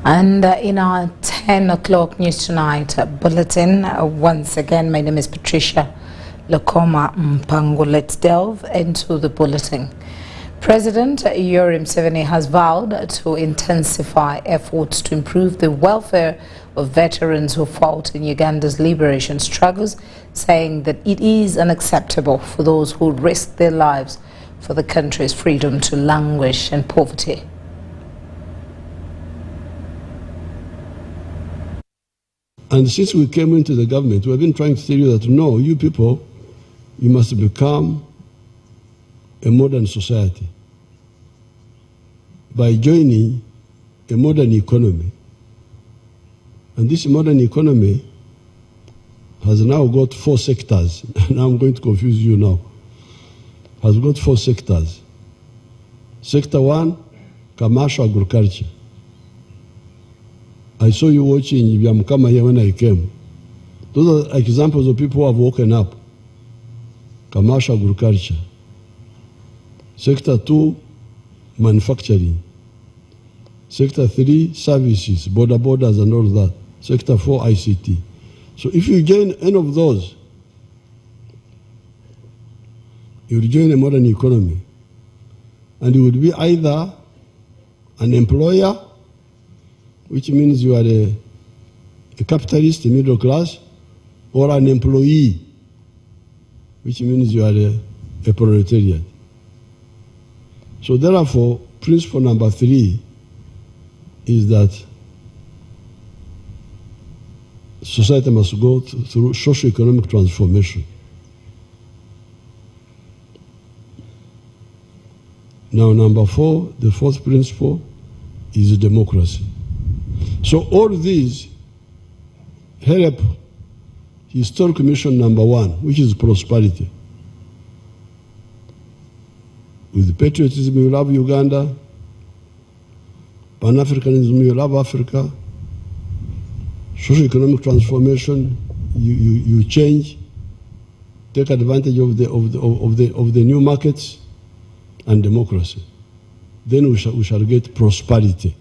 And in our 10 o'clock news tonight bulletin, once again, my name is Patricia Lukoma Mpango. Let's delve into the bulletin. President Yoweri Museveni has vowed to intensify efforts to improve the welfare of veterans who fought in Uganda's liberation struggles, saying that it is unacceptable for those who risk their lives for the country's freedom to languish in poverty. And since we came into the government, we've been trying to tell you that, no, you people, you must become a modern society by joining a modern economy. And this modern economy has now got 4 sectors. Now I'm going to confuse you now. Has got 4 sectors. Sector 1, commercial agriculture. I saw you watching Yamkama here when I came. Those are examples of people who have woken up. Commercial agriculture. Sector 2, manufacturing. Sector 3, services, borders and all that. Sector 4, ICT. So if you join any of those, you will join a modern economy. And you would be either an employer, which means you are a capitalist, a middle class, or an employee, which means you are a proletariat. So therefore, principle number 3 is that society must go through socio-economic transformation. Now, number 4, the 4th principle is democracy. So all these help historic mission number 1, which is prosperity. With patriotism, you love Uganda. Pan-Africanism, you love Africa. Socio-economic transformation, you change, take advantage of the new markets, and democracy. Then we shall get prosperity.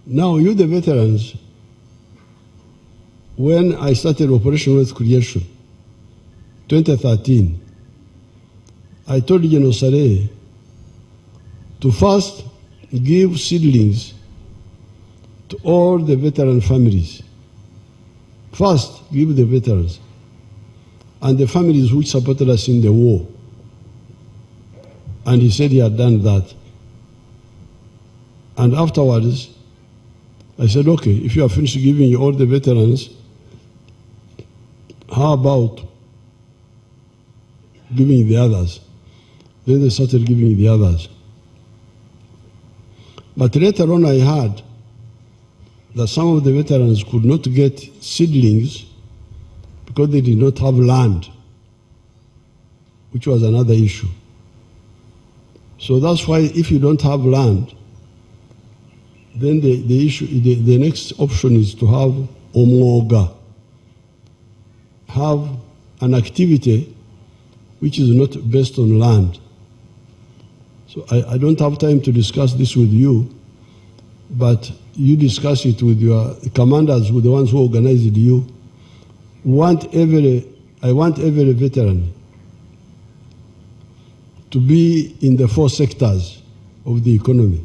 Now, you the veterans, when I started Operation Wealth Creation, 2013, I told General Sare to first give seedlings to all the veteran families. First, give the veterans and the families which supported us in the war. And he said he had done that. And afterwards, I said, okay, if you have finished giving all the veterans, how about giving the others? Then they started giving the others. But later on I heard that some of the veterans could not get seedlings because they did not have land, which was another issue. So that's why if you don't have land, then the next option is to have omwoga, have an activity which is not based on land. So I don't have time to discuss this with you, but you discuss it with your commanders, with the ones who organized you. I want every veteran to be in the 4 sectors of the economy.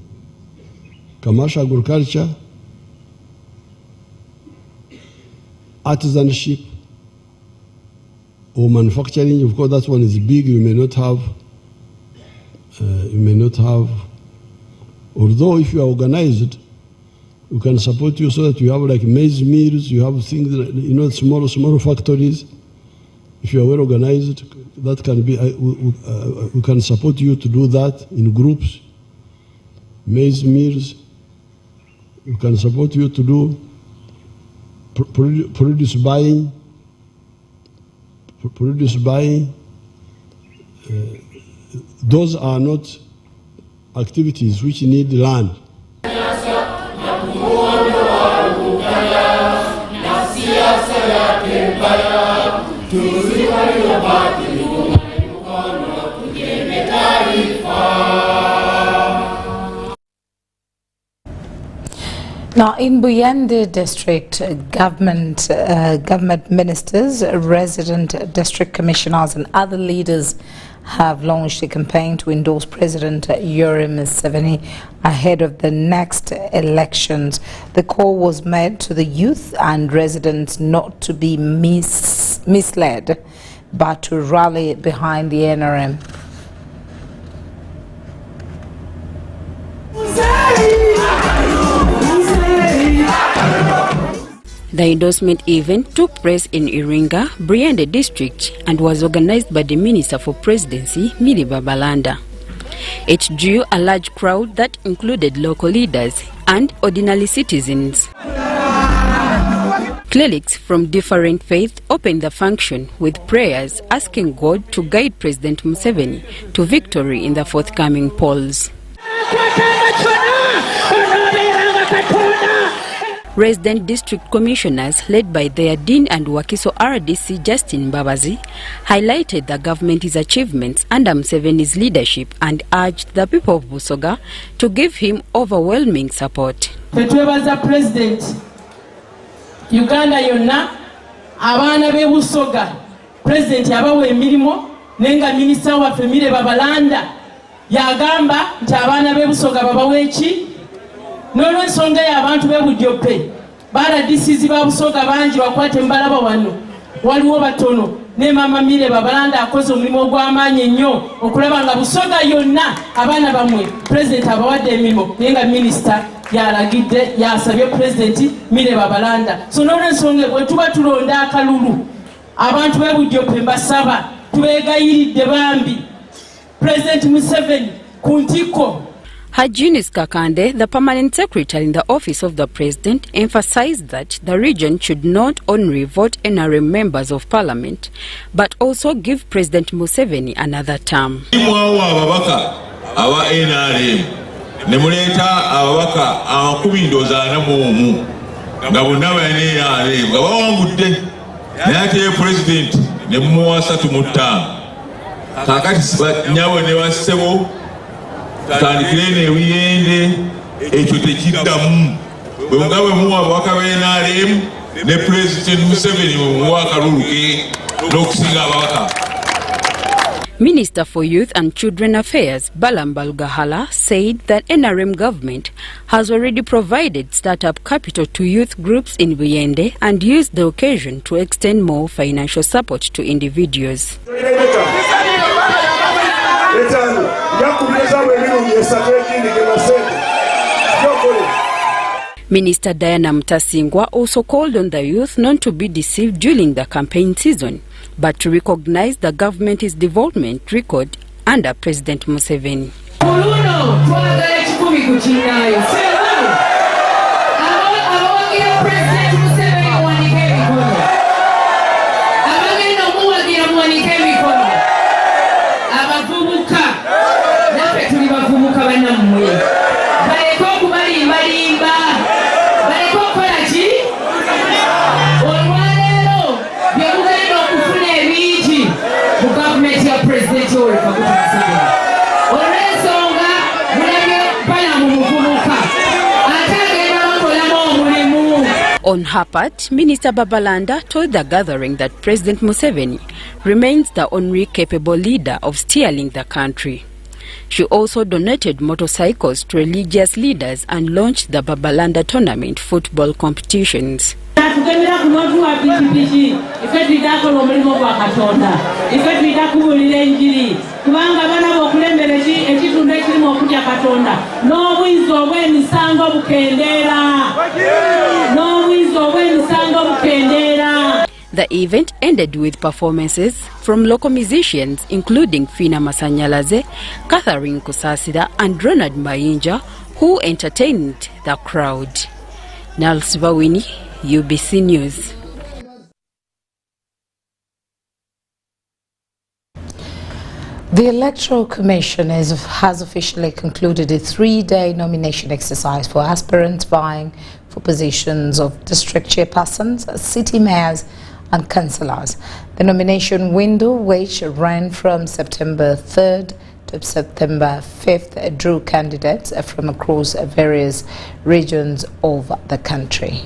Commercial agriculture, artisanship, or manufacturing. Of course, that one is big. You may not have, although if you are organized, we can support you so that you have like maize mills, you have things, small factories. If you are well organized, that can be, we can support you to do that in groups. Maize mills, we can support you to do produce buying. Those are not activities which need land. Now, in Buyende district, government ministers, resident district commissioners and other leaders have launched a campaign to endorse President Yoweri Museveni ahead of the next elections. The call was made to the youth and residents not to be misled, but to rally behind the NRM. The endorsement event took place in Iringa, Buyende district, and was organized by the Minister for Presidency, Millie Babalanda. It drew a large crowd that included local leaders and ordinary citizens. Clerics from different faiths opened the function with prayers asking God to guide President Museveni to victory in the forthcoming polls. Resident district commissioners, led by their Dean and Wakiso RDC Justin Mbabazi, highlighted the government's achievements under Museveni's leadership and urged the people of Busoga to give him overwhelming support. Tetwebaza President Uganda yonna abaana b'e Busoga President yabawa emirimu nenga Minisita waffe Millie Babalanda yagamba nti abaana b'e Busoga babawa eki n'olw'ensonga y'abantu b'e Budyope baradisizi ba Busoga bangi bakwate Mbalaba wano waliwo batono ne Mama Millie Babalanda akoze omulimu ogw'amaanyi ennyo okulaba nga Busoga yonna abaana bamwe President abawadde emirimu naye nga Minisita yalagidde yasabye President Millie Babalanda. So n'olw'ensonga bwe tuba tulonda akalulu abantu b'e Budyope mbasaba tubeegayiridde bambi President Museveni ku ntikko. Hajinis Kakande, the permanent secretary in the office of the president, emphasized that the region should not only vote NRM members of parliament, but also give President Museveni another term. Tandikirene wiyende ekyo tekiddamu bwe mugabe muwa ababaka b'NRM ne President Museveni muwa akalulu ke n'okusinga ababaka. Minister for Youth and Children Affairs, Balambal Gahala, said that NRM government has already provided startup capital to youth groups in Buyende and used the occasion to extend more financial support to individuals. Minister Diana Mutasingwa also called on the youth not to be deceived during the campaign season, but to recognize the government's development record under President Museveni. On her part, Minister Babalanda told the gathering that President Museveni remains the only capable leader of steering the country. She also donated motorcycles to religious leaders and launched the Babalanda tournament football competitions. The event ended with performances from local musicians including Fina Masanyalaze, Catherine Kusasida and Ronald Mayinja, who entertained the crowd. Nals Bawini, UBC News. The Electoral Commission has officially concluded a 3-day nomination exercise for aspirants vying for positions of district chairpersons, city mayors and councillors. The nomination window, which ran from September 3rd to September 5th drew candidates from across various regions of the country.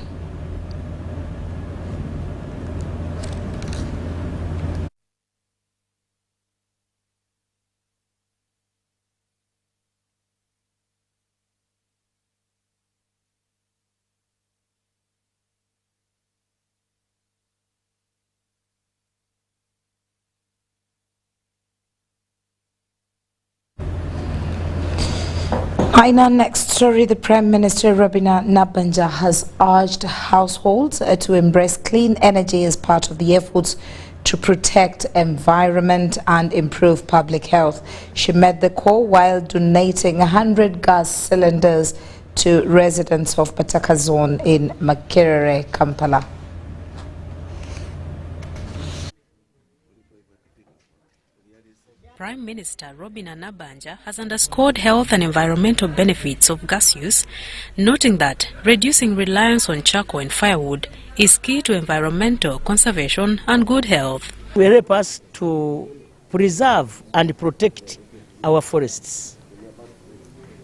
In our next story, the Prime Minister Robina Nabanja has urged households to embrace clean energy as part of the efforts to protect environment and improve public health. She made the call while donating 100 gas cylinders to residents of Pataka Zone in Makerere, Kampala. Prime Minister Robina Nabanja has underscored health and environmental benefits of gas use, noting that reducing reliance on charcoal and firewood is key to environmental conservation and good health. Will help us to preserve and protect our forests,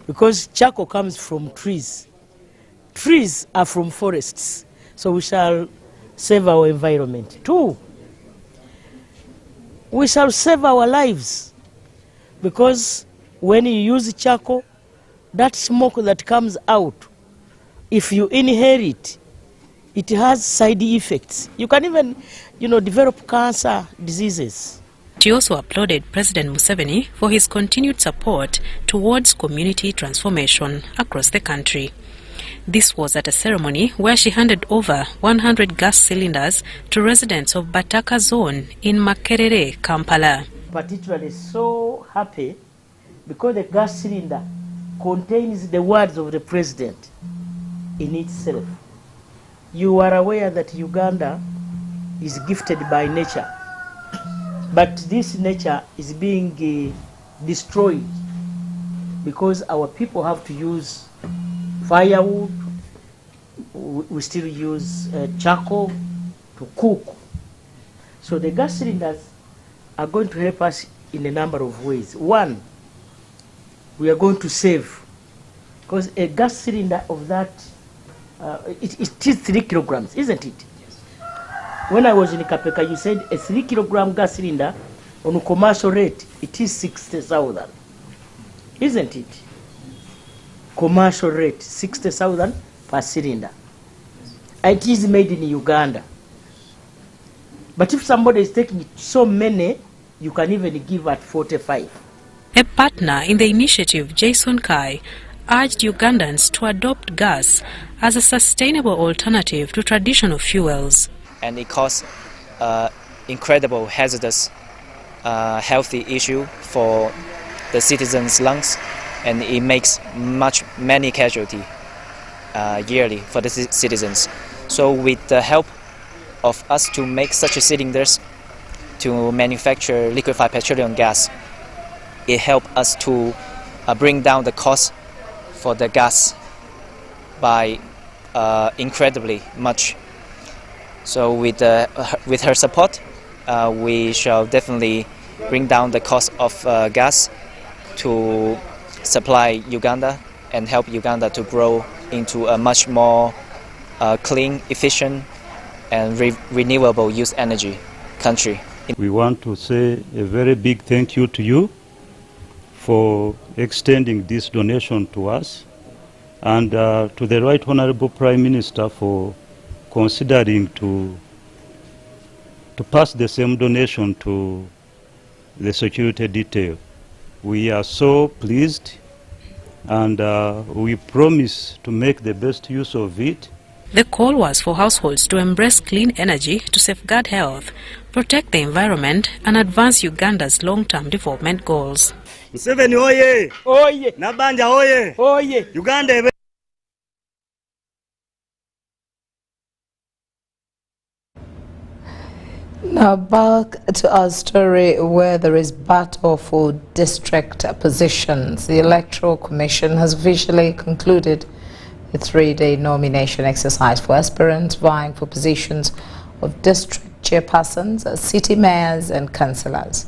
because charcoal comes from trees. Trees are from forests, so we shall save our environment. 2, we shall save our lives, because when you use charcoal, that smoke that comes out, if you inhale it, it has side effects. You can even, develop cancer diseases. She also applauded President Museveni for his continued support towards community transformation across the country. This was at a ceremony where she handed over 100 gas cylinders to residents of Pataka Zone in Makerere, Kampala. Particularly so happy because the gas cylinder contains the words of the president in itself. You are aware that Uganda is gifted by nature, but this nature is being destroyed because our people have to use firewood. We still use charcoal to cook. So the gas cylinders are going to help us in a number of ways. 1, we are going to save, because a gas cylinder of that, it is 3 kilograms, isn't it? Yes. When I was in Kapeka, you said a 3 kilogram gas cylinder on a commercial rate, it is 60,000, isn't it? Commercial rate, 60,000 per cylinder. It is made in Uganda. But if somebody is taking so many, you can even give at 45. A partner in the initiative, Jason Kai, urged Ugandans to adopt gas as a sustainable alternative to traditional fuels. And it causes incredible hazardous healthy issue for the citizens' lungs, and it makes many casualties yearly for the citizens. So with the help of us to make such cylinders to manufacture liquefied petroleum gas, it helped us to bring down the cost for the gas by incredibly much. So with her support, we shall definitely bring down the cost of gas to supply Uganda and help Uganda to grow into a much more clean, efficient and renewable use energy country. We want to say a very big thank you to you for extending this donation to us, and to the Right Honorable Prime Minister for considering to pass the same donation to the security detail. We are so pleased, and we promise to make the best use of it. The call was for households to embrace clean energy to safeguard health, protect the environment and advance Uganda's long-term development goals. Museveni oye! Oye! Nabanja oye! Oye! Uganda. Now back to our story where there is battle for district positions. The Electoral Commission has officially concluded a 3-day nomination exercise for aspirants vying for positions of district chairpersons, city mayors and councillors.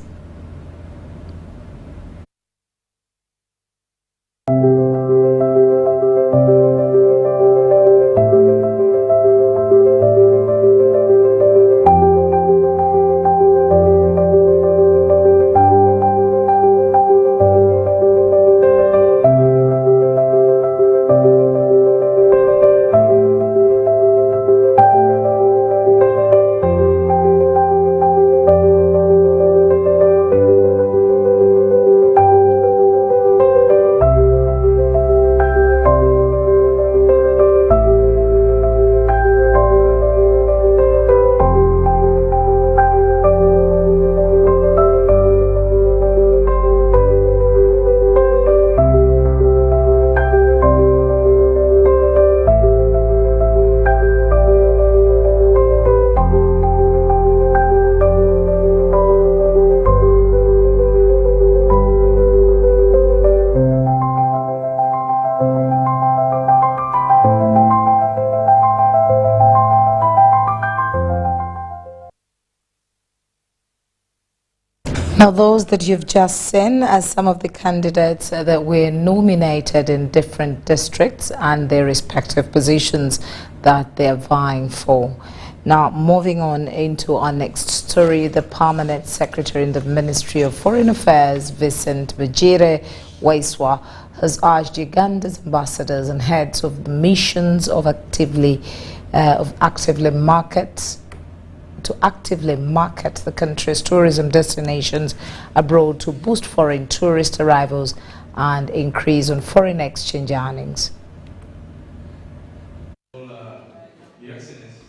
Now, those that you've just seen as some of the candidates that were nominated in different districts and their respective positions that they're vying for. Now, moving on into our next story, the Permanent Secretary in the Ministry of Foreign Affairs, Vincent Bajire Waiswa, has urged Uganda's ambassadors and heads of the missions to actively market the country's tourism destinations abroad to boost foreign tourist arrivals and increase on foreign exchange earnings.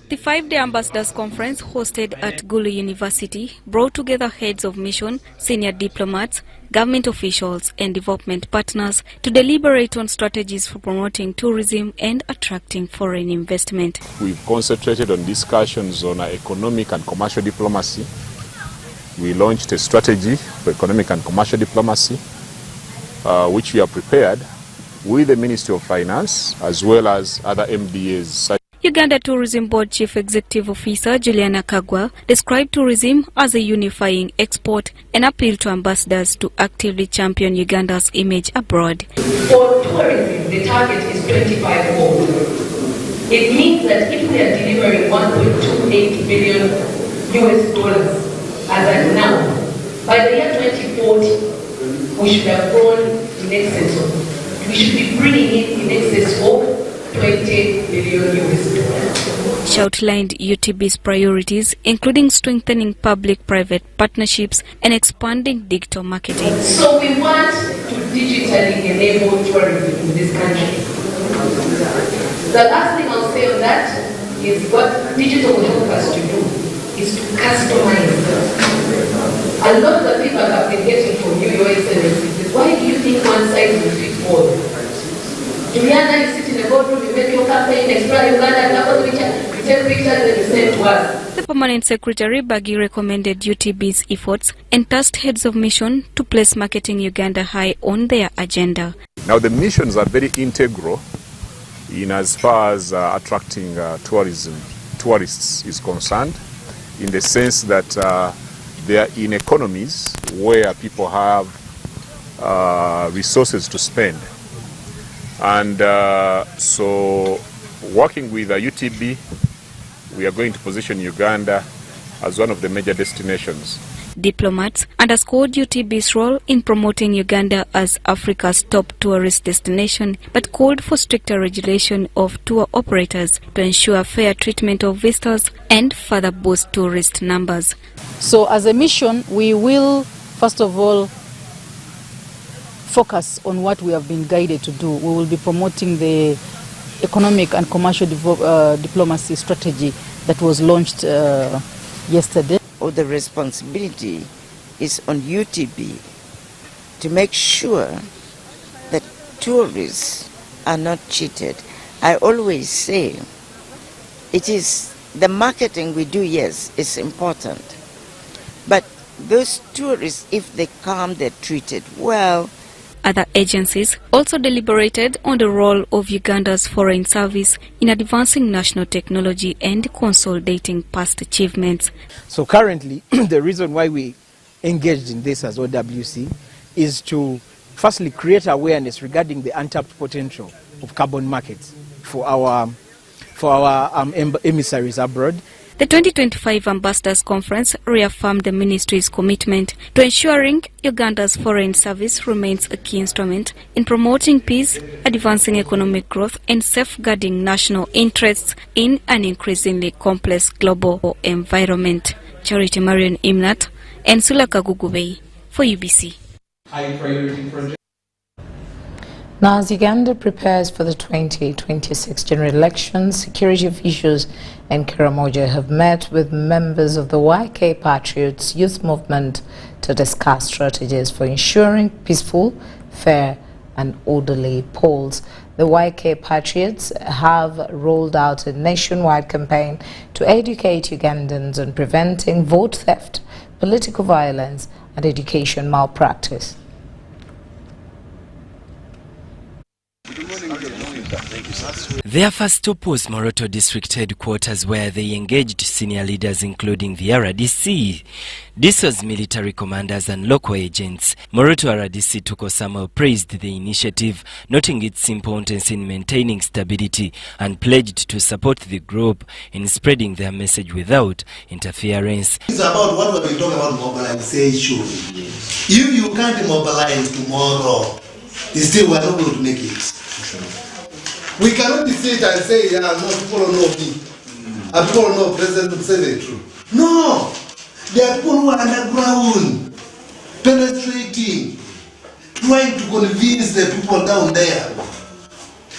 The 5-day Ambassadors Conference hosted at Gulu University brought together heads of mission, senior diplomats, government officials and development partners to deliberate on strategies for promoting tourism and attracting foreign investment. We've concentrated on discussions on economic and commercial diplomacy. We launched a strategy for economic and commercial diplomacy, which we are prepared with the Ministry of Finance as well as other MDAs. Uganda Tourism Board Chief Executive Officer Juliana Kagwa described tourism as a unifying export and appealed to ambassadors to actively champion Uganda's image abroad. For tourism, the target is 25-fold. It means that if we are delivering $1.28 billion as at now, by the year 2040, we should have grown in excess of, we should be bringing in excess of $20 billion. She outlined UTB's priorities, including strengthening public-private partnerships and expanding digital marketing. So we want to digitally enable tourism in this country. The last thing I'll say on that is what digital will help us to do is to customize. A lot of the feedback I've been getting from you, Your Excellency, is why do you think one size will fit all? Juliana, you sit in the boardroom, you make your campaign, explore Uganda, and you take pictures and you send to us. The Permanent Secretary Bagi recommended UTB's efforts and tasked heads of mission to place marketing Uganda high on their agenda. Now the missions are very integral in as far as attracting tourists is concerned, in the sense that they are in economies where people have resources to spend. And so working with UTB, we are going to position Uganda as one of the major destinations. Diplomats underscored UTB's role in promoting Uganda as Africa's top tourist destination, but called for stricter regulation of tour operators to ensure fair treatment of visitors and further boost tourist numbers. So as a mission, we will first of all focus on what we have been guided to do. We will be promoting the economic and commercial diplomacy strategy that was launched yesterday. The responsibility is on UTB to make sure that tourists are not cheated. I always say it is the marketing we do, yes, is important. But those tourists, if they come, they're treated well. Other agencies also deliberated on the role of Uganda's foreign service in advancing national technology and consolidating past achievements. So currently, the reason why we engaged in this as OWC is to firstly create awareness regarding the untapped potential of carbon markets for our emissaries abroad. The 2025 Ambassadors Conference reaffirmed the ministry's commitment to ensuring Uganda's foreign service remains a key instrument in promoting peace, advancing economic growth and safeguarding national interests in an increasingly complex global environment. Charity Marion Imnat and Sulaka Gugubei for UBC. High priority project. Now, as Uganda prepares for the 2026 general elections, security officials in Karamoja have met with members of the YK Patriots Youth Movement to discuss strategies for ensuring peaceful, fair and orderly polls. The YK Patriots have rolled out a nationwide campaign to educate Ugandans on preventing vote theft, political violence and education malpractice. Good morning. Thank you, sir. Their first stop was Moroto District Headquarters, where they engaged senior leaders including the RDC. This was military commanders and local agents. Moroto RDC Tuko Samuel praised the initiative, noting its importance in maintaining stability, and pledged to support the group in spreading their message without interference. It's about what we talk about mobilization. If you can't mobilize tomorrow, still we are not going to make it. We cannot sit and say, yeah, no, people don't know me. And people don't know President Museveni. No! There are people who are underground, penetrating, trying to convince the people down there.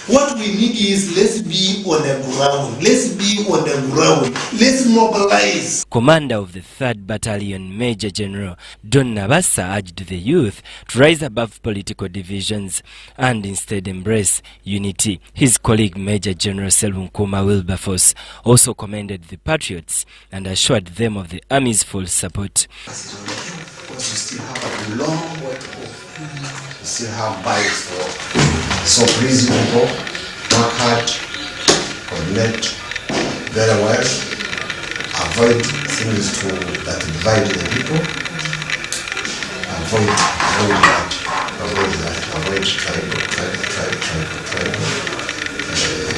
What we need is, let's be on the ground. Let's be on the ground. Let's mobilize. Commander of the 3rd Battalion, Major General Don Nabassa, urged the youth to rise above political divisions and instead embrace unity. His colleague, Major General Nkuma Wilberforce, also commended the patriots and assured them of the Army's full support. Because we still have a long way to go. We still have bias for. So please, people, work hard, coordinate very well, avoid things that divide the people, avoid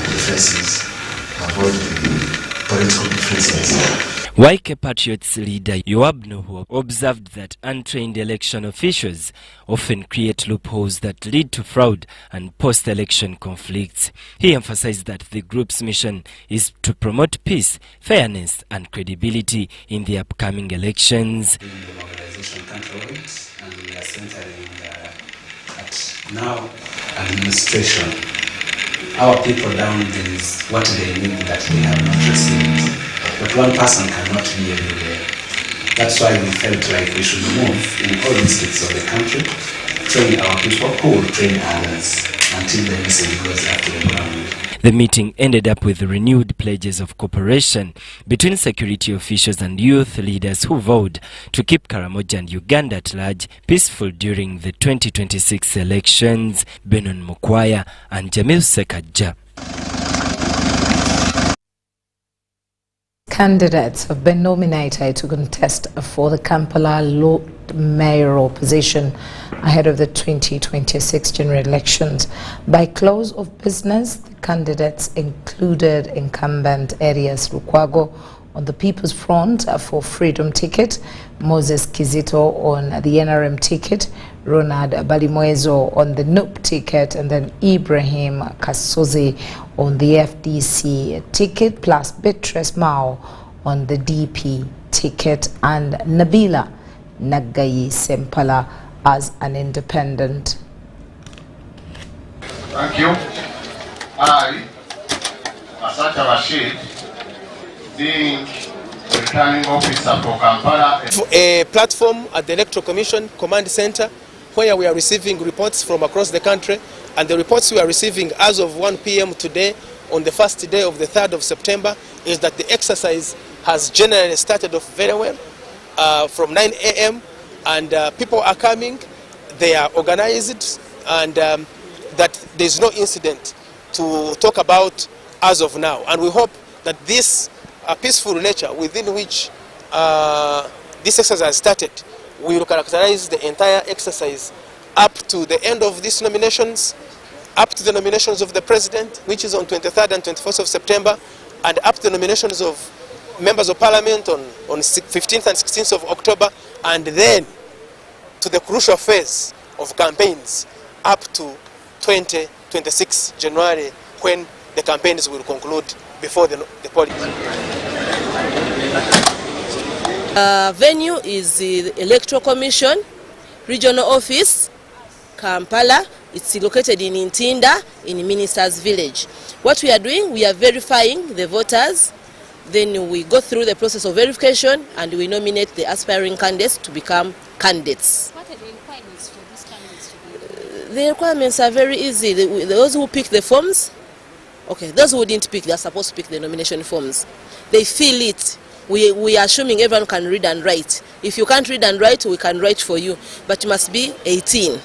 differences, avoid the political differences. Waike Patriots leader Yoab Nuhu observed that untrained election officials often create loopholes that lead to fraud and post-election conflicts. He emphasized that the group's mission is to promote peace, fairness and credibility in the upcoming elections. The mobilization controlled, and we are centering at now administration. Our people down there is what they need that they have not received. But one person cannot be everywhere. That's why we felt like we should move in all districts of the country, train our people who will train others until the message goes up to the ground. The meeting ended up with renewed pledges of cooperation between security officials and youth leaders who vowed to keep Karamoja and Uganda at large peaceful during the 2026 elections. Benon Mukwaya and Jamil Sekaja. Candidates have been nominated to contest for the Kampala mayoral position ahead of the 2026 general elections. By close of business, the candidates included incumbent Arias Lukwago on the People's Front for Freedom ticket, Moses Kizito on the NRM ticket, Ronald Balimwezo on the NUP ticket, and then Ibrahim Kasozi on the FDC ticket, plus Beatrice Mao on the DP ticket, and Nabila Nagayi Sempala as an independent. Thank you. I, Asata Rashid, being returning officer for Kampala. A platform at the Electoral Commission Command Center where we are receiving reports from across the country, and the reports we are receiving as of 1 p.m. today on the first day of the 3rd of September is that the exercise has generally started off very well from 9 a.m. and people are coming, they are organized, and that there is no incident to talk about as of now. And we hope that this peaceful nature within which this exercise started will characterize the entire exercise up to the end of these nominations, up to the nominations of the president, which is on 23rd and 24th of September, and up to the nominations of members of parliament on 15th and 16th of October, and then to the crucial phase of campaigns up to 2026 January, when the campaigns will conclude before the polling. Venue is the Electoral Commission, Regional Office, Kampala. It's located in Ntinda, in Minister's Village. What we are doing, we are verifying the voters, then we go through the process of verification and we nominate the aspiring candidates to become candidates. What are the requirements for these candidates to be? The requirements are very easy. Those who pick the forms, okay, those who didn't pick, they are supposed to pick the nomination forms. They fill it. We are assuming everyone can read and write. If you can't read and write, we can write for you. But you must be 18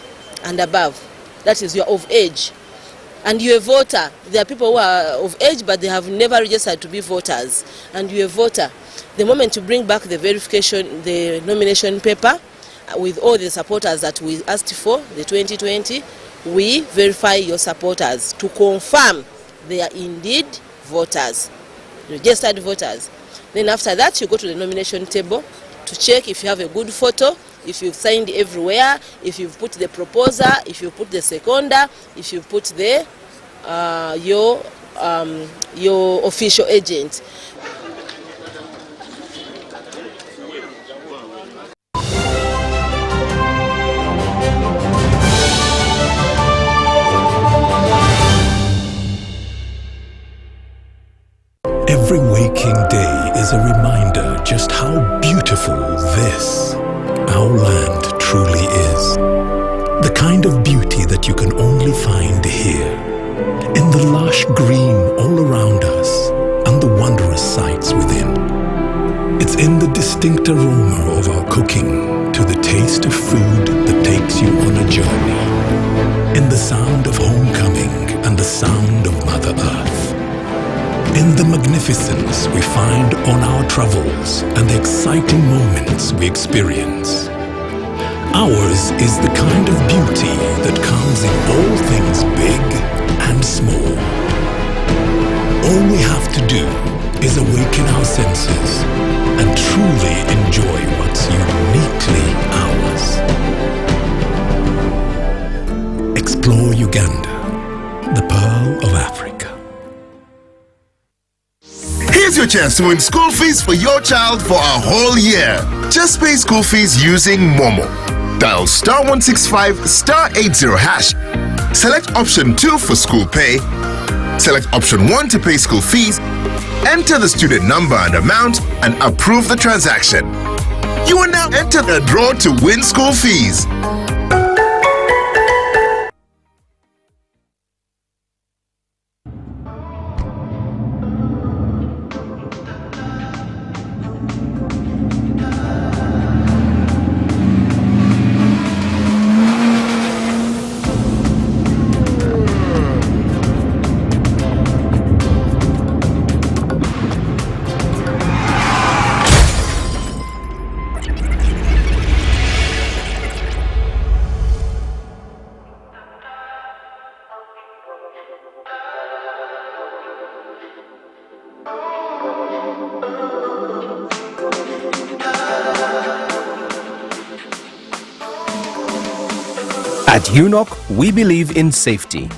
and above. That is, you are of age. and you're a voter, there are people who are of age but they have never registered to be voters, and you're a voter, the moment you bring back the verification, the nomination paper with all the supporters that we asked for, the 2020, we verify your supporters to confirm they are indeed voters, registered voters. Then after that, you go to the nomination table to check if you have a good photo, if you've signed everywhere, if you've put the proposer, if you put the seconder, if you put the your official agent. Every waking day is a reminder just how beautiful this, our land, truly is. The kind of beauty that you can only find here, in the lush green all around us and the wondrous sights within. It's in the distinct aroma of our cooking, to the taste of food that takes you on a journey, in the sound of homecoming and the sound of Mother Earth. In the magnificence we find on our travels and the exciting moments we experience. Ours is the kind of beauty that comes in all things big and small. All we have to do is awaken our senses and truly enjoy what's uniquely ours. Explore Uganda, the Pearl of Africa. Here's your chance to win school fees for your child for a whole year. Just pay school fees using Momo. Dial *165 *80#. Select option 2 for school pay. Select option 1 to pay school fees. Enter the student number and amount and approve the transaction. You are now entered a draw to win school fees. At UNOC, we believe in safety.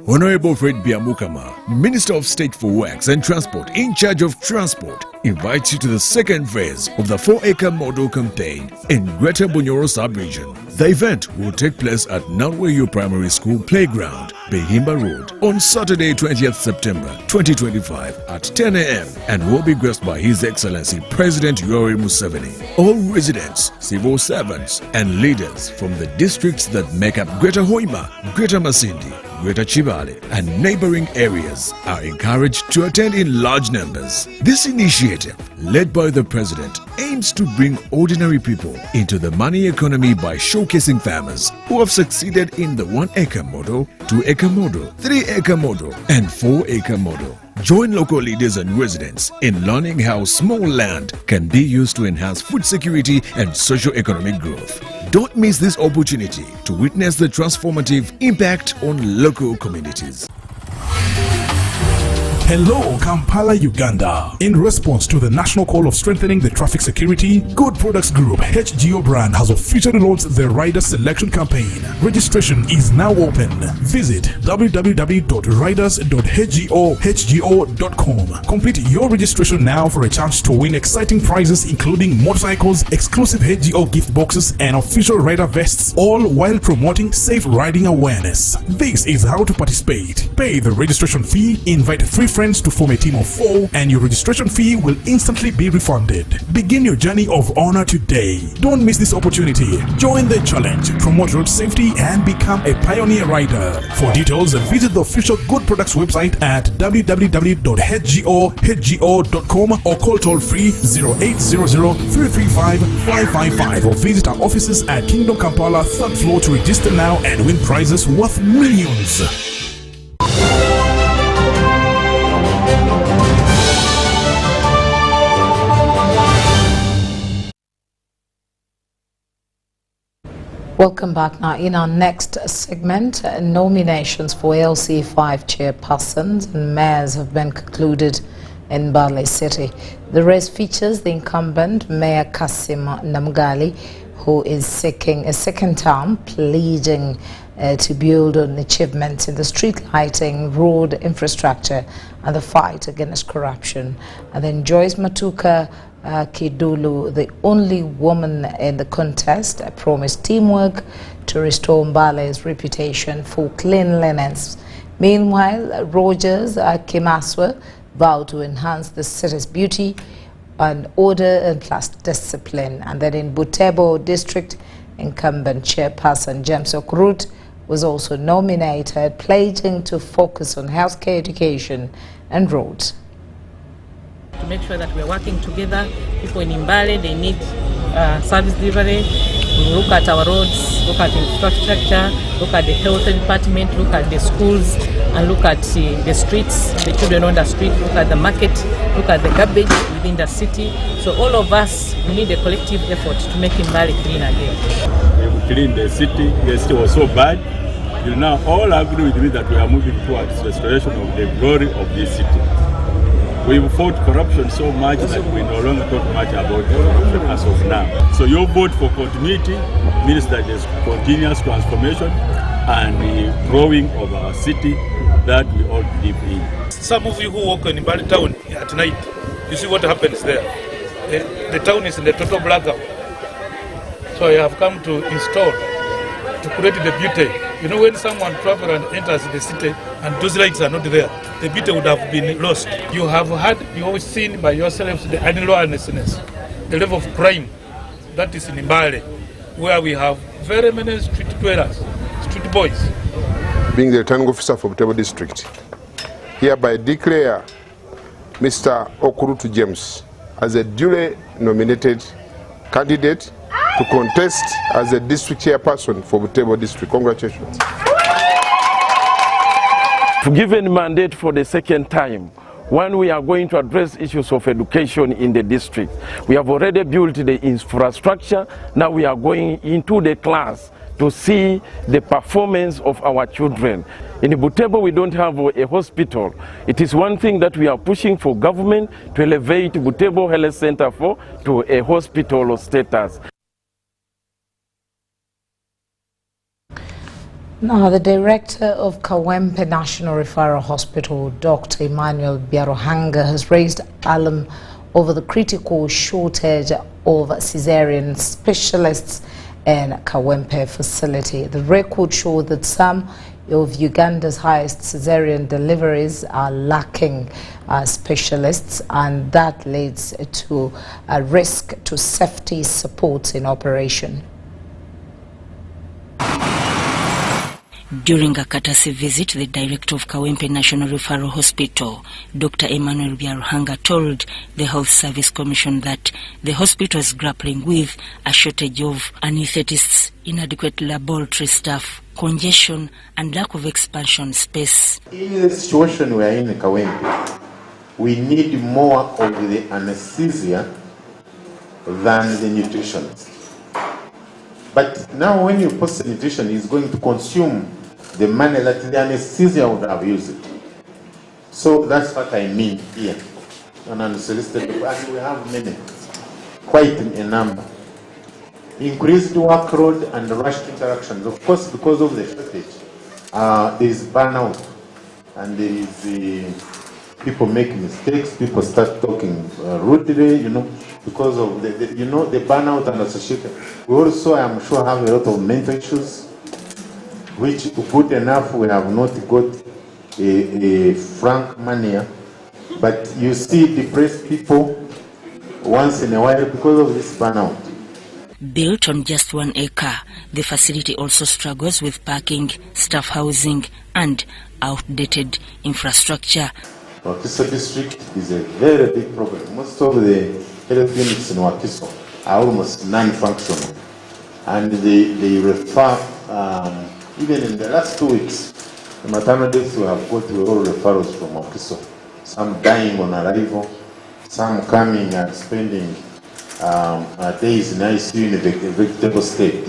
Honorable Fred Biamukama, Minister of State for Works and Transport in charge of transport, invites you to the second phase of the 4-acre model campaign in Greater Bunyoro sub-region. The event will take place at Nalweyo Primary School Playground, Behimba Road, on Saturday 20th September 2025 at 10 a.m. and will be graced by His Excellency President Yoweri Museveni. All residents, civil servants and leaders from the districts that make up Greater Hoima, Greater Masindi, Greater Chibale and neighboring areas are encouraged to attend in large numbers. This initiative, led by the President, aims to bring ordinary people into the money economy by showcasing farmers who have succeeded in the 1-acre model, 2-acre model, 3-acre model and 4-acre model. Join local leaders and residents in learning how small land can be used to enhance food security and socio-economic growth. Don't miss this opportunity to witness the transformative impact on local communities. Hello, Kampala, Uganda. In response to the national call of strengthening the traffic security, Good Products Group HGO brand has officially launched the rider selection campaign. Registration is now open. Visit www.riders.hgo.com. Complete your registration now for a chance to win exciting prizes including motorcycles, exclusive HGO gift boxes, and official rider vests, all while promoting safe riding awareness. This is how to participate. Pay the registration fee, invite 3 friends to form a team of 4 and your registration fee will instantly be refunded. Begin your journey of honor today. Don't miss this opportunity. Join the challenge, promote road safety and become a pioneer rider. For details, visit the official Good Products website at www.hgo.com or call toll free 0800-335-555 or visit our offices at Kingdom Kampala 3rd floor to register now and win prizes worth millions. Welcome back. Now, in our next segment, nominations for LC5 chairpersons and mayors have been concluded in Mbale City. The race features the incumbent Mayor Kasim Namgali, who is seeking a second term, pledging to build on achievements in the street lighting, road infrastructure, and the fight against corruption. And then Joyce Matuka Kidulu, the only woman in the contest, promised teamwork to restore Mbale's reputation for cleanliness. Meanwhile, Rogers Kimaswa vowed to enhance the city's beauty and order and plus discipline. And then in Butebo district, incumbent chairperson James Okrut was also nominated, pledging to focus on healthcare, education and roads. To make sure that we're working together. People in Mbale, they need service delivery. We look at our roads, look at infrastructure, look at the health department, look at the schools, and look at the streets, the children on the street, look at the market, look at the garbage within the city. So all of us, we need a collective effort to make Mbale clean again. We cleaned the city. The city was so bad. You now all agree with me that we are moving towards restoration of the glory of this city. We've fought corruption so much that we no longer talk much about corruption as of now. So your vote for continuity means that there's continuous transformation and the growing of our city that we all live in. Some of you who walk in Mbale town at night, you see what happens there. The town is in the total blackout. So I have come to install, to create the beauty. You know, when someone travels and enters the city and those lights are not there, the beauty would have been lost. You have seen by yourselves the unlawlessness, the level of crime that is in Mbale, where we have very many street dwellers, street boys. Being the returning officer for Butebo district, hereby declare Mr. Okurutu James as a duly nominated candidate to contest as a district chairperson for Butebo district. Congratulations. Given mandate for the second time, when we are going to address issues of education in the district. We have already built the infrastructure. Now we are going into the class to see the performance of our children. In Butebo, we don't have a hospital. It is one thing that we are pushing for government to elevate Butebo Health Center to a hospital status. Now, the director of Kawempe National Referral Hospital, Dr. Emmanuel Biarohanga, has raised alarm over the critical shortage of cesarean specialists in Kawempe facility. The record showed that some of Uganda's highest cesarean deliveries are lacking specialists, and that leads to a risk to safety supports in operation. During a courtesy visit, the director of Kawempe National Referral Hospital, Dr. Emmanuel Biarohanga, told the Health Service Commission that the hospital is grappling with a shortage of anesthetists, inadequate laboratory staff, congestion, and lack of expansion space. In the situation we are in Kawempe, we need more of the anesthesia than the nutritionist. But now when you post the nutrition, it's going to consume the money that the anesthesia would have used. So that's what I mean here. An unsolicited, and we have many, quite a number. Increased workload and rushed interactions. Of course, because of the shortage, there is burnout, and there is people make mistakes. People start talking rudely, because of the burnout and associated. We also, I'm sure, have a lot of mental issues, which, good enough, we have not got a frank manner But you see depressed people once in a while because of this burnout. Built on just 1 acre, the facility also struggles with parking, staff housing, and outdated infrastructure. Wakiso district is a very big problem. Most of the health units in Wakiso are almost non-functional. And they refer, even in the last 2 weeks, the maternal deaths we have got all referrals from Wakiso. Some dying on arrival, some coming and spending days in ICU in a vegetable state.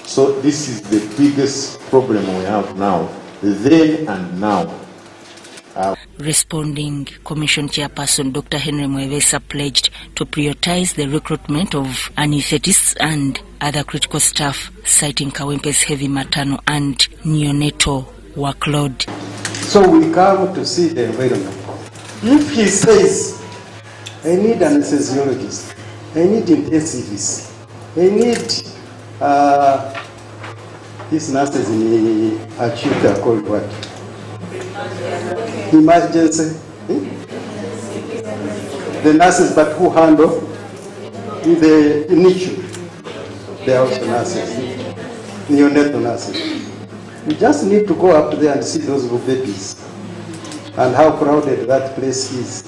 So this is the biggest problem we have now, then and now. Responding, Commission Chairperson Dr. Henry Mwevesa pledged to prioritize the recruitment of anesthetists and other critical staff, citing Kawempe's heavy maternal and neonatal workload. So we come to see the environment. If he says, I need anesthesiologist, I need intensivists, I need these nurses in acute are called what? Emergency. The nurses, but who handle the NICU? They are also nurses, neonatal nurses. You just need to go up there and see those babies and how crowded that place is.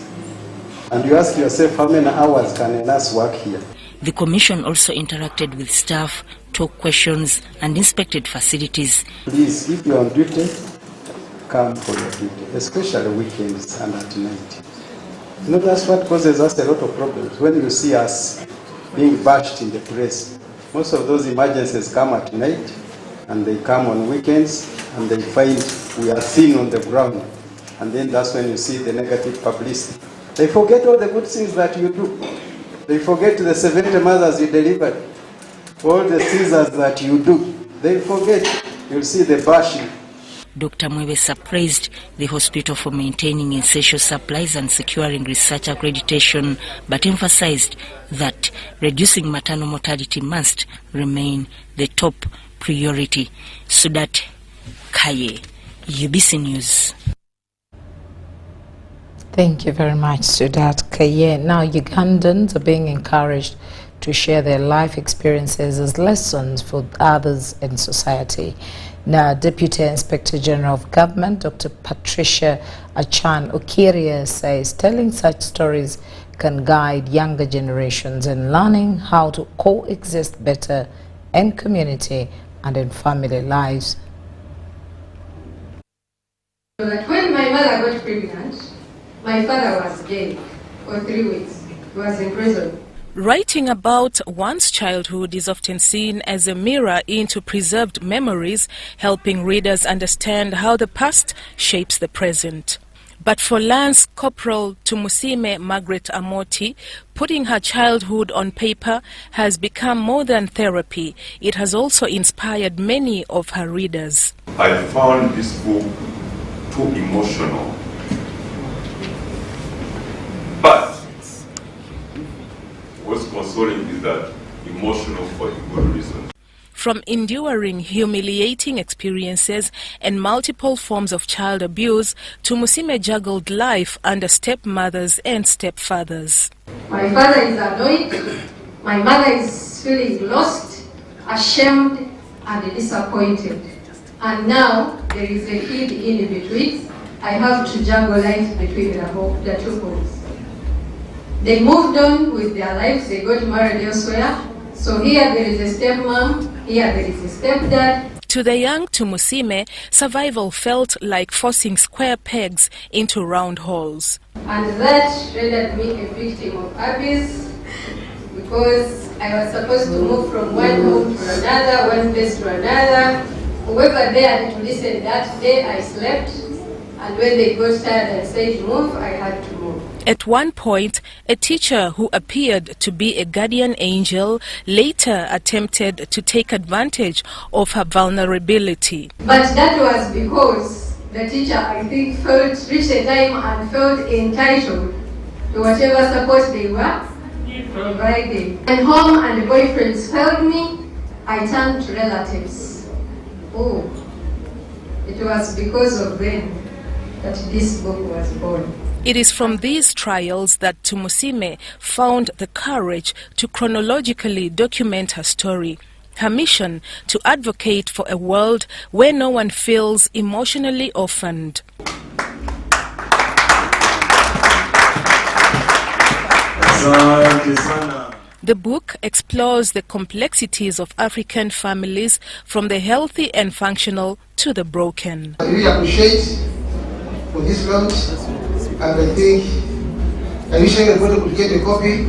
And you ask yourself, how many hours can a nurse work here? The Commission also interacted with staff, took questions, and inspected facilities. Please, if you're on duty, come for your duty, especially weekends and at night. You know, that's what causes us a lot of problems. When you see us being bashed in the press, most of those emergencies come at night, and they come on weekends, and they find we are seen on the ground. And then that's when you see the negative publicity. They forget all the good things that you do. They forget the 70 mothers you delivered, all the scissors that you do. They forget. You'll see the bashing. Dr. Mwevesa praised the hospital for maintaining essential supplies and securing research accreditation, but emphasized that reducing maternal mortality must remain the top priority. Sudat Kaye, UBC News. Thank you very much, Sudat Kaye. Now, Ugandans are being encouraged to share their life experiences as lessons for others in society. Now, Deputy Inspector General of Government, Dr. Patricia Okiria, says telling such stories can guide younger generations in learning how to coexist better in community and in family lives. That when my mother got pregnant, my father was gay for 3 weeks. He was in prison. Writing about one's childhood is often seen as a mirror into preserved memories, helping readers understand how the past shapes the present. But for Lance Corporal Tumusime Margaret Amoti, putting her childhood on paper has become more than therapy. It has also inspired many of her readers. I found this book too emotional. But what's consoling is that emotional for a good reason. From enduring humiliating experiences and multiple forms of child abuse, Tumusime juggled life under stepmothers and stepfathers. My father is annoyed, my mother is feeling lost, ashamed and disappointed. And now there is a kid in between. I have to juggle life between the two homes. They moved on with their lives, they got married elsewhere. So here there is a stepmom, here there is a stepdad. To the young Tumusime, survival felt like forcing square pegs into round holes. And that rendered me a victim of abuse because I was supposed to move from one home to another, one place to another. Whoever dared to listen that day, I slept. And when they got tired and said move, I had to move. At one point, a teacher who appeared to be a guardian angel later attempted to take advantage of her vulnerability. But that was because the teacher, I think, reached a time and felt entitled to whatever support they were providing. When home and boyfriends failed me, I turned to relatives. Oh, it was because of them that this book was born. It is from these trials that Tumusime found the courage to chronologically document her story. Her mission to advocate for a world where no one feels emotionally orphaned. The book explores the complexities of African families, from the healthy and functional to the broken. I really appreciate for this launch, and I think I wish everybody could get a copy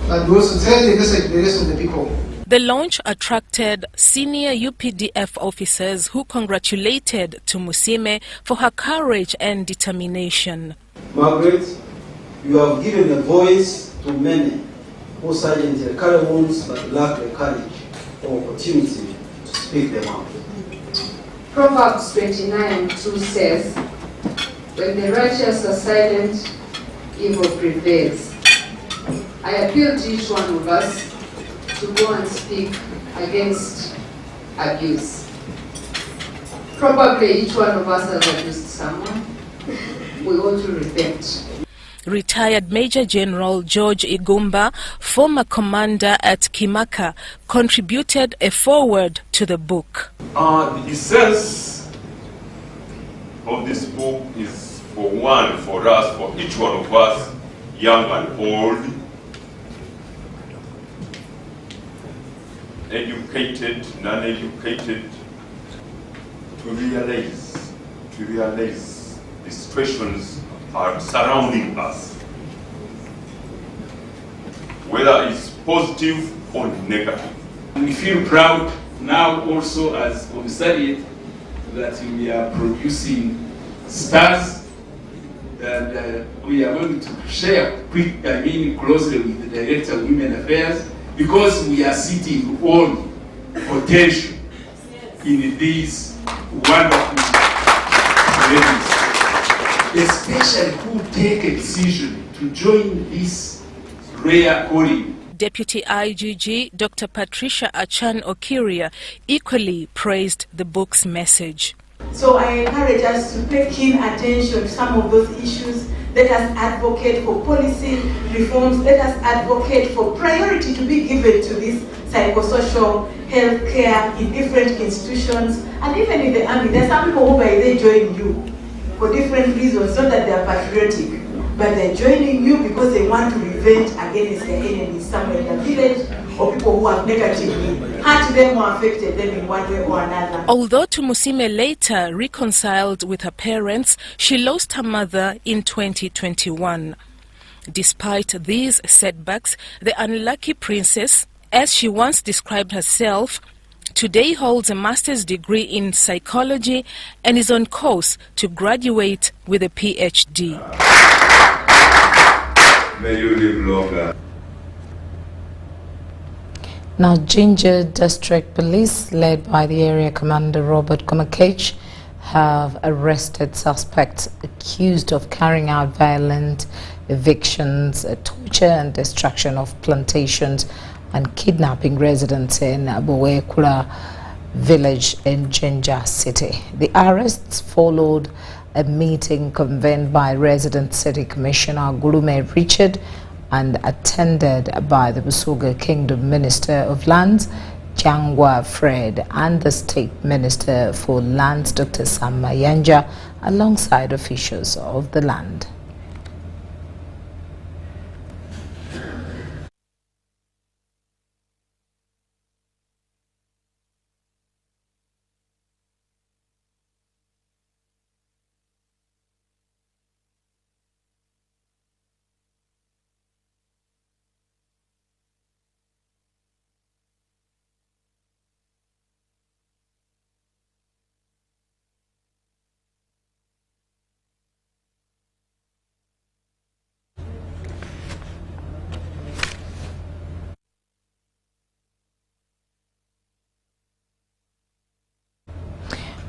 and also tell the message to the rest of the people. The launch attracted senior UPDF officers who congratulated Tumusime for her courage and determination. Margaret, you have given a voice to many who silently carry wounds but lack the courage or opportunity to speak them out. Proverbs 29:2 says, when the righteous are silent, evil prevails. I appeal to each one of us to go and speak against abuse. Probably each one of us has abused someone. We ought to repent. Retired Major General George Igumba, former commander at Kimaka, contributed a foreword to the book. The essence of this book is for us, for each one of us, young and old, educated, non-educated, to realize the situations are surrounding us, whether it's positive or negative. We feel proud now also as Commissariat that we are producing stars, and we are going to share closely with the Director of Women Affairs, because we are sitting on potential in these wonderful ladies, especially who take a decision to join this rare calling. Deputy IGG Dr. Patricia Okiria equally praised the book's message. So I encourage us to pay keen attention to some of those issues. Let us advocate for policy reforms. Let us advocate for priority to be given to this psychosocial health care in different institutions, and even in the army. There are some people who they join you for different reasons, not that they are patriotic, but they're joining you because they want to revenge against their enemies somewhere in the village, or people who have negatively hurt them or affected them in one way or another. Although Tumusime later reconciled with her parents, she lost her mother in 2021. Despite these setbacks, the unlucky princess, as she once described herself, today holds a master's degree in psychology and is on course to graduate with a PhD. May you live longer. Now, Jinja District Police, led by the area commander Robert Komakech, have arrested suspects accused of carrying out violent evictions, torture and destruction of plantations and kidnapping residents in Mbale village in Jinja city. The arrests followed a meeting convened by resident city commissioner Gulume Richard and attended by the Busoga Kingdom Minister of Lands, Jangwa Fred, and the State Minister for Lands, Dr. Sam Mayanja, alongside officials of the land.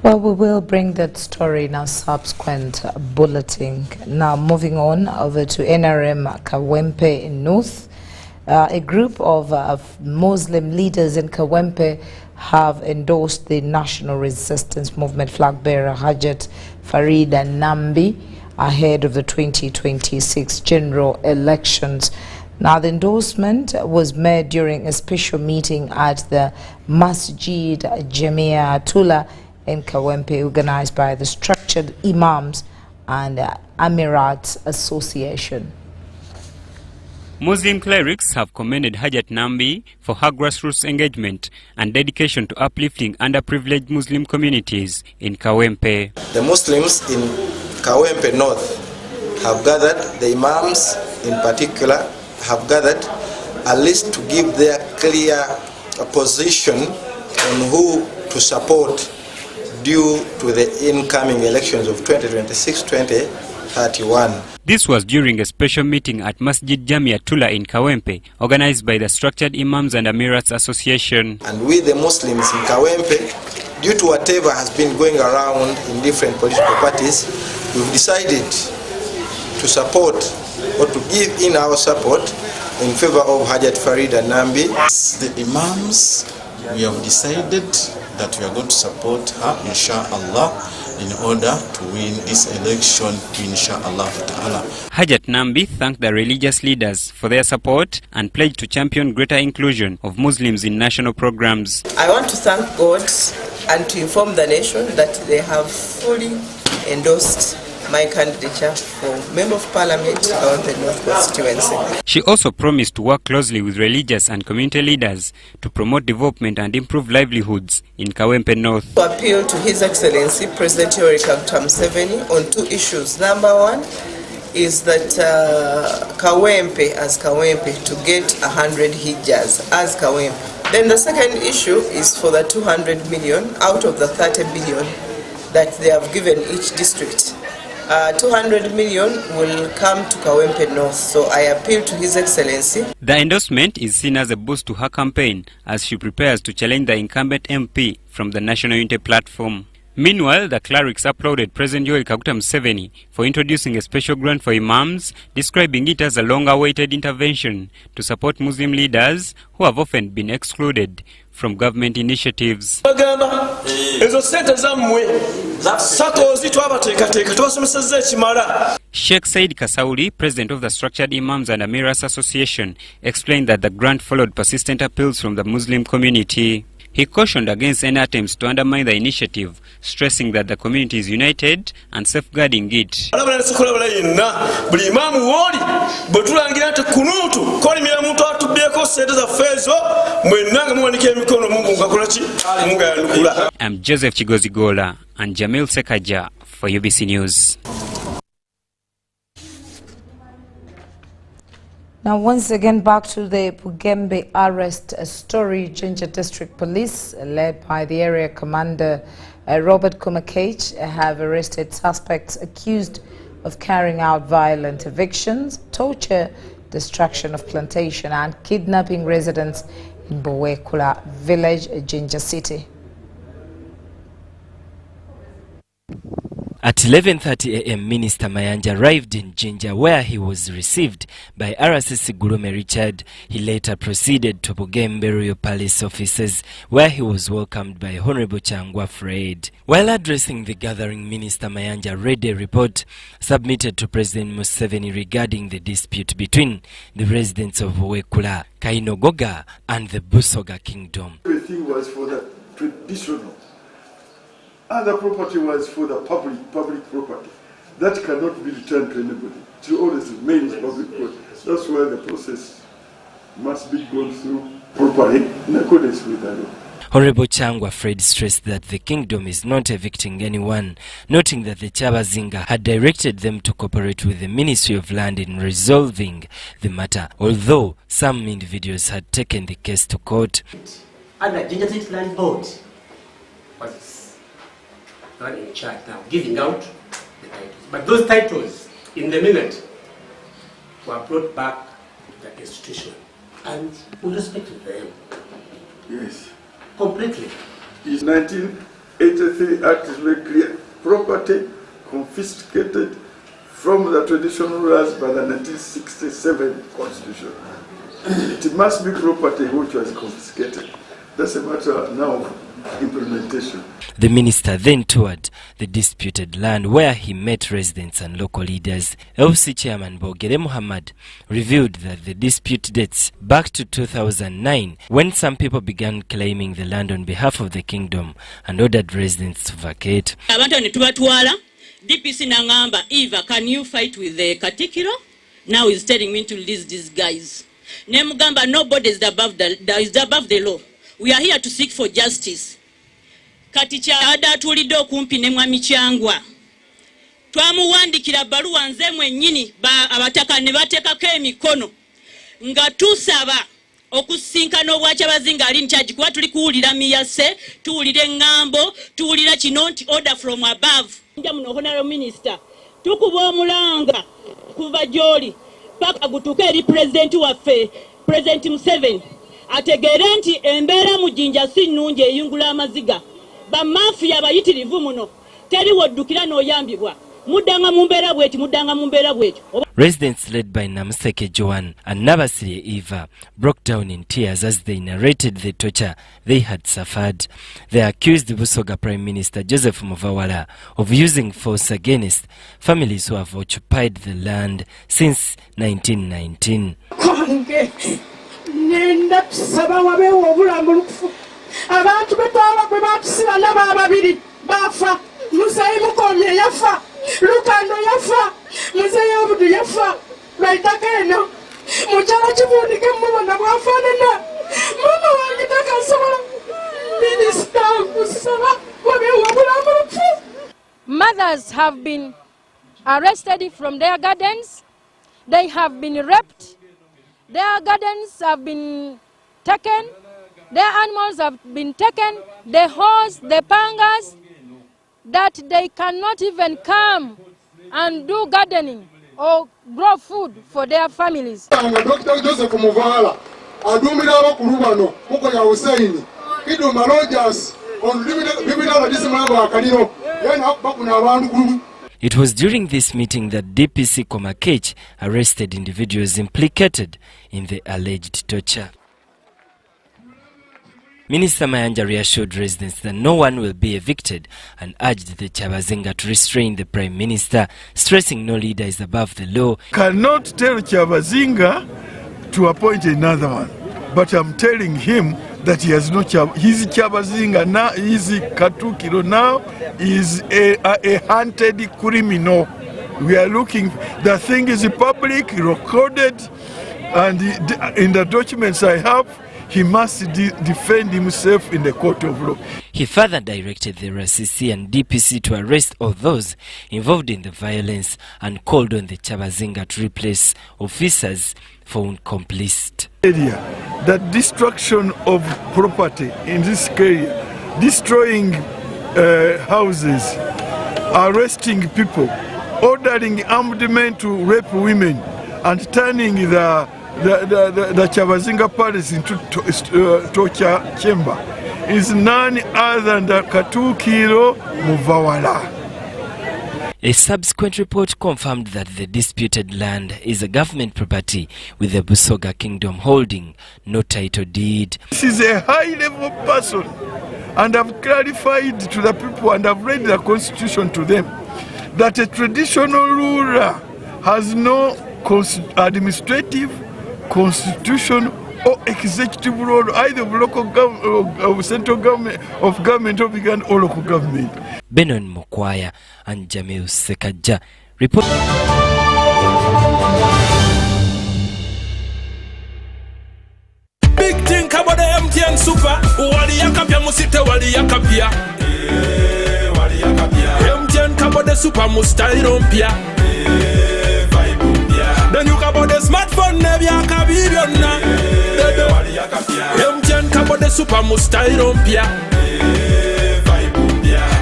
Well, we will bring that story in our subsequent bulletin. Now, moving on over to NRM Kawempe in North. A group of Muslim leaders in Kawempe have endorsed the National Resistance Movement flag bearer Hajat Farida Nambi ahead of the 2026 general elections. Now, the endorsement was made during a special meeting at the Masjid Jamia Tula in Kawempe, organized by the Structured Imams and Emirats Association. Muslim clerics have commended Hajat Nambi for her grassroots engagement and dedication to uplifting underprivileged Muslim communities in Kawempe. The Muslims in Kawempe North have gathered, the Imams in particular, have gathered at least to give their clear position on who to support due to the incoming elections of 2026-2031. This was during a special meeting at Masjid Jamia Tula in Kawempe, organized by the Structured Imams and Emirats Association. And we, the Muslims in Kawempe, due to whatever has been going around in different political parties, we've decided to support or to give in our support in favor of Hajat Farida Nambi. The Imams, we have decided that we are going to support her, inshallah, in order to win this election, inshallah ta'ala. Hajat Nambi thanked the religious leaders for their support and pledged to champion greater inclusion of Muslims in national programs. I want to thank God and to inform the nation that they have fully endorsed my candidature for Member of Parliament of the North constituency. She also promised to work closely with religious and community leaders to promote development and improve livelihoods in Kawempe North. To appeal to His Excellency President Yoweri Kaguta Museveni on two issues. Number one is that Kawempe as Kawempe to get 100 hijjas as Kawempe. Then the second issue is for the 200 million out of the 30 billion that they have given each district. 200 million will come to Kawempe North, so I appeal to His Excellency. The endorsement is seen as a boost to her campaign as she prepares to challenge the incumbent MP from the National Unity Platform. Meanwhile, the clerics applauded President Yoweri Kaguta Museveni for introducing a special grant for imams, describing it as a long-awaited intervention to support Muslim leaders who have often been excluded from government initiatives. Sheikh Said Kasauli, president of the Structured Imams and Emirats Association, explained that the grant followed persistent appeals from the Muslim community. He cautioned against any attempts to undermine the initiative, stressing that the community is united and safeguarding it. I'm Joseph Chigozigola and Jamil Sekaja for UBC News. Now, once again, back to the Pugembe arrest story. Jinja District Police, led by the area commander Robert Kumakage, have arrested suspects accused of carrying out violent evictions, torture, destruction of plantation, and kidnapping residents in Bowekula village, Jinja City. At 11:30 a.m., Minister Mayanja arrived in Jinja, where he was received by RCC Gurume Richard. He later proceeded to Pugembe Royal Palace offices, where he was welcomed by Honorable Changwa Fred. While addressing the gathering, Minister Mayanja read a report submitted to President Museveni regarding the dispute between the residents of Wekula, Kainogoga, and the Busoga Kingdom. Everything was for the traditional. Other property was for the public property. That cannot be returned to anybody. It will always remain as public property. That's why the process must be gone through properly in accordance with the law. Honorable Changwa Fred stressed that the kingdom is not evicting anyone, noting that the Chabazinga had directed them to cooperate with the Ministry of Land in resolving the matter, although some individuals had taken the case to court. Under Jinja State Land Board was not in charge now, giving out the titles. But those titles, in the minute, were brought back to the institution. And we respected them. Yes. Completely. The 1983 Act is very clear. Property confiscated from the traditional rulers by the 1967 Constitution. It must be property which was confiscated. That's a matter now of implementation. The minister then toured the disputed land where he met residents and local leaders. LC Chairman Bogere Muhammad revealed that the dispute dates back to 2009 when some people began claiming the land on behalf of the kingdom and ordered residents to vacate. DPC Nangamba, Eva, can you fight with the Katikiro? Now he's telling me to release these guys. Nemugamba, nobody is above the law. We are here to seek for justice. Katicha ada tulido kumpi ne mwami Kyangwa. Twamuwandikira baluwa nze mwennyini abataka ne bateekako emikono nga tusaba okusinkana obwakyabazinga ali ncharge kuba tuli kuwulira miyase, tuwulira eŋŋambo, tuwulira kino nti order from above. Muno Honorable Minister, tukuba omulanga kuva gy'oli paka gutuuke eri Pulezidenti waffe, Pulezidenti Museveni, ategeere nti embeera mu Jinja si nnungi eyungula amaziga. Bamafiya abayitirivu muno teri woddukira n'oyambibwa. Muddanga mu mbeera bw'eti. Residents led by Namuseke Joan and Nabasire Eva broke down in tears as they narrated the torture they had suffered. They accused the Busoga Prime Minister Joseph Muvawala of using force against families who have occupied the land since 1919. Lukando yafa, muzeya obudu yafa, baitaka eno, muchala chibundike mubona bwafanana, mama wange takasobola, Minister kusaba, wabewa bulamu. Mothers have been arrested from their gardens, they have been raped, their gardens have been taken, their animals have been taken, the horse, the pangas, that they cannot even come and do gardening or grow food for their families. Dr. Joseph Muvala, adumira abakulu bano muko ya Hussein, Kido Malojas, on bibira disimanga akaliro, yana bakuna abantu. It was during this meeting that DPC Komakech arrested individuals implicated in the alleged torture. Minister Mayanja reassured residents that no one will be evicted and urged the Kyabazinga to restrain the Prime Minister, stressing no leader is above the law. Cannot tell Kyabazinga to appoint another one, but I'm telling him that he has no he's Kyabazinga now, he's Katukiro now, is a hunted criminal. We are looking, the thing is public, recorded, and in the documents I have, he must defend himself in the court of law. He further directed the RCC and DPC to arrest all those involved in the violence and called on the Kyabazinga to replace officers found complicit. That destruction of property in this area, destroying houses, arresting people, ordering armed men to rape women, and turning the Kyabazinga Palace into torture chamber is none other than Katukiro Muvawala. A subsequent report confirmed that the disputed land is a government property with the Busoga Kingdom holding no title deed. This is a high-level person, and I've clarified to the people and I've read the constitution to them that a traditional ruler has no administrative, constitution or executive role either of local government, of central government, of Uganda or local government. Benon Mokwaya and Jamil Sekaja report. Big thing about the MTN Super. Wali yakapia musite wali yakapia. Wali yakapia. MTN kabode super mustairompia. Then you kabode smartphone nebya kabiryonna. Wali yakapia. MTN kabode super mustairompia.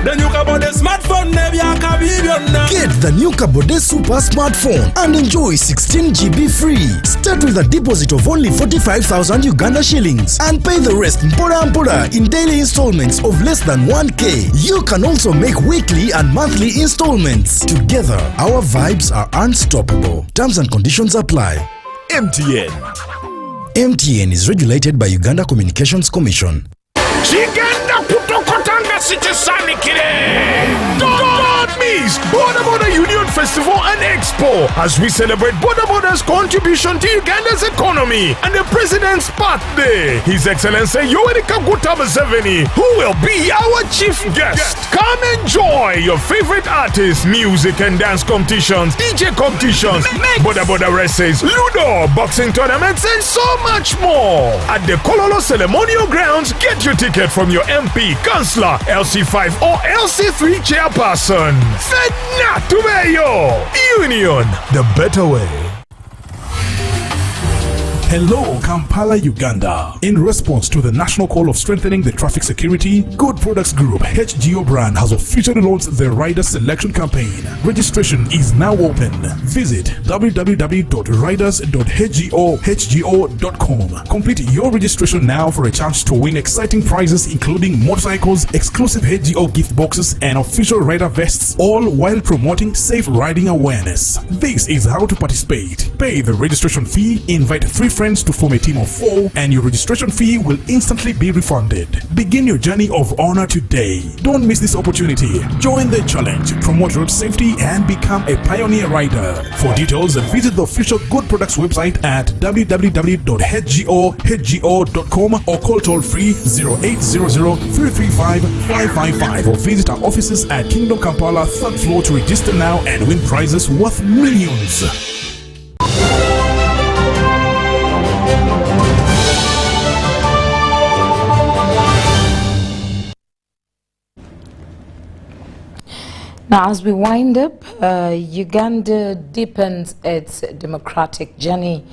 Then you kabode smartphone nebya kabiryonna. Get the new Kabode Super smartphone and enjoy 16 GB free. Start with a deposit of only 45,000 Uganda shillings and pay the rest mpora in daily installments of less than 1K. You can also make weekly and monthly installments. Together, our vibes are unstoppable. Terms and conditions apply. MTN. MTN is regulated by Uganda Communications Commission. Chigenda kutoka Don't miss Boda Union Festival and Expo as we celebrate Boda's contribution to Uganda's economy and the President's birthday. His Excellency Yoweri Kaguta Museveni, who will be our chief guest. Come enjoy your favorite artists, music and dance competitions, DJ competitions, Boda races, Ludo, boxing tournaments, and so much more. At the Kololo Ceremonial Grounds, get your ticket from your MP, Councillor, LC5 or LC3 chairperson. Fedna Tumeyo! Union, the better way. Hello, Kampala, Uganda. In response to the national call of strengthening the traffic security, Good Products Group HGO brand has officially launched the Rider Selection Campaign. Registration is now open. Visit www.riders.hgo.com. Complete your registration now for a chance to win exciting prizes including motorcycles, exclusive HGO gift boxes, and official rider vests, all while promoting safe riding awareness. This is how to participate. Pay the registration fee, invite 3 friends to form a team of 4, and your registration fee will instantly be refunded. Begin your journey of honor today. Don't miss this opportunity. Join the challenge, promote road safety, and become a pioneer rider. For details, visit the official Good Products website at www.hgo.com or call toll free 0800-335-555 or visit our offices at Kingdom Kampala 3rd floor to register now and win prizes worth millions. Now, as we wind up, Uganda deepens its democratic journey.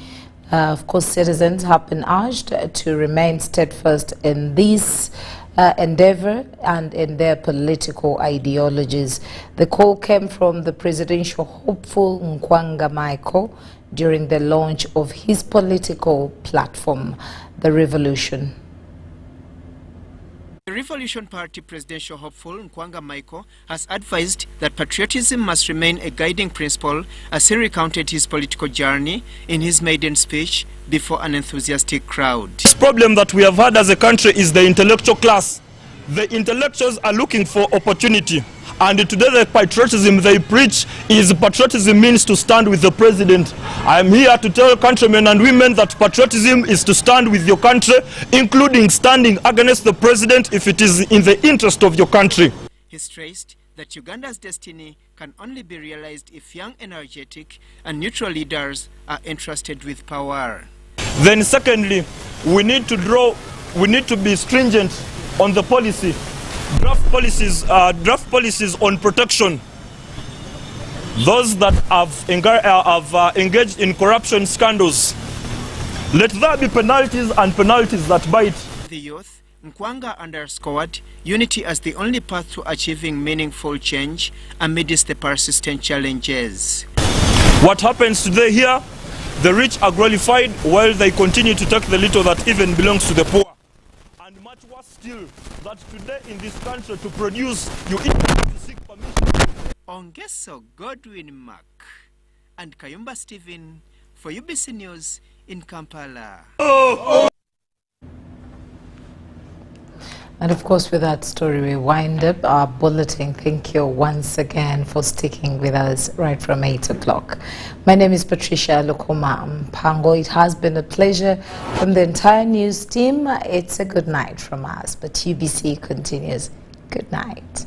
Of course, citizens have been urged to remain steadfast in this endeavor and in their political ideologies. The call came from the presidential hopeful Nkwanga Michael during the launch of his political platform, The Revolution. The Revolution Party presidential hopeful Nkwanga Michael has advised that patriotism must remain a guiding principle as he recounted his political journey in his maiden speech before an enthusiastic crowd. This problem that we have had as a country is the intellectual class. The intellectuals are looking for opportunity. And today the patriotism they preach is patriotism means to stand with the president. I am here to tell countrymen and women that patriotism is to stand with your country, including standing against the president if it is in the interest of your country. He stressed that Uganda's destiny can only be realized if young, energetic and neutral leaders are entrusted with power. Then secondly, we need to be stringent on the policy. Draft policies on protection. Those that have engaged in corruption scandals. Let there be penalties and penalties that bite. The youth, Nkwanga underscored unity as the only path to achieving meaningful change amidst the persistent challenges. What happens today here? The rich are glorified while they continue to take the little that even belongs to the poor. And much worse still, that today in this country to produce, you even have to seek permission. Ongeso Godwin Mark and Kayumba Stephen for UBC News in Kampala. And of course, with that story, we wind up our bulletin. Thank you once again for sticking with us right from 8 o'clock. My name is Patricia Lukoma. It has been a pleasure from the entire news team. It's a good night from us, but UBC continues. Good night.